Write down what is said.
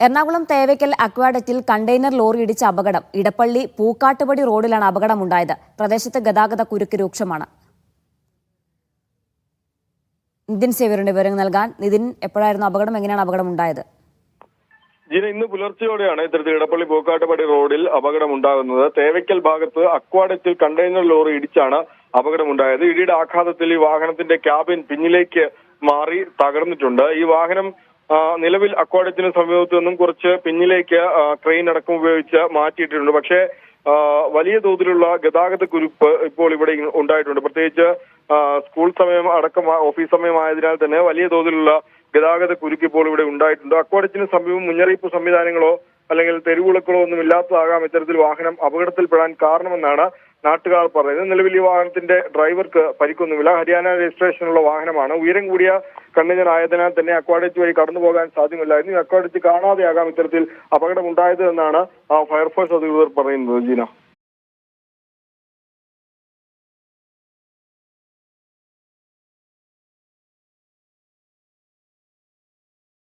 Ernakulam Thevakkal അക്വാഡക്റ്റിൽ container lorry ഇടിച്ച അപകടം. ഇടപ്പള്ളി പൂക്കാട്ടുപടി റോഡിലാണ് അപകടമുണ്ടായത്. പ്രദേശത്ത് ഗതാഗത കുരുക്ക് രൂക്ഷമാണ്. നിതിൻ സേവ്യറുടെ വിവരങ്ങൾ നൽകാൻ. നിതിൻ, എപ്പോഴായിരുന്നു അപകടം? എങ്ങനെയാണ് അപകടം ഉണ്ടായത്? ജീന, ഇന്ന് പുലർച്ചെയോടെയാണ് ഇത്തരത്തിൽ ഇടപ്പള്ളി പൂക്കാട്ടുപടി റോഡിൽ അപകടമുണ്ടാകുന്നത്. തേവയ്ക്കൽ ഭാഗത്ത് അക്വാഡക്റ്റിൽ കണ്ടെയ്നർ ലോറി ഇടിച്ചാണ് അപകടമുണ്ടായത്. ഇടിയുടെ ആഘാതത്തിൽ ഈ വാഹനത്തിന്റെ ക്യാബിൻ പിന്നിലേക്ക് മാറി തകർന്നിട്ടുണ്ട്. ഈ വാഹനം നിലവിൽ അക്വാഡക്റ്റിന് സമീപത്തു നിന്നും കുറച്ച് പിന്നിലേക്ക് ക്രെയിൻ അടക്കം ഉപയോഗിച്ച് മാറ്റിയിട്ടുണ്ട്. പക്ഷേ വലിയ തോതിലുള്ള ഗതാഗത കുരുക്ക് ഇപ്പോൾ ഇവിടെ ഉണ്ടായിട്ടുണ്ട്. പ്രത്യേകിച്ച് സ്കൂൾ സമയം അടക്കം ഓഫീസ് സമയമായതിനാൽ തന്നെ വലിയ തോതിലുള്ള ഗതാഗത കുരുക്ക് ഇപ്പോൾ ഇവിടെ ഉണ്ടായിട്ടുണ്ട്. അക്വാഡക്റ്റിന് സമീപം മുന്നറിയിപ്പ് സംവിധാനങ്ങളോ അല്ലെങ്കിൽ തെരുവുവിളക്കുകളോ ഒന്നും ഇല്ലാത്തതാകാം ഇത്തരത്തിൽ വാഹനം അപകടത്തിൽപ്പെടാൻ കാരണമെന്നാണ് നാട്ടുകാർ പറയുന്നത്. നിലവിൽ ഈ വാഹനത്തിന്റെ ഡ്രൈവർക്ക് പരിക്കൊന്നുമില്ല. ഹരിയാന രജിസ്ട്രേഷനുള്ള വാഹനമാണ്. ഉയരം കൂടിയ കണ്ടെയ്നർ ആയതിനാൽ തന്നെ അക്വാഡക്റ്റ് വഴി കടന്നു പോകാൻ സാധ്യമല്ലായിരുന്നു. അക്വാഡക്റ്റ് കാണാതെയാകാം ഇത്തരത്തിൽ അപകടമുണ്ടായത് എന്നാണ് ഫയർഫോഴ്സ് അധികൃതർ പറയുന്നത്. ജീന.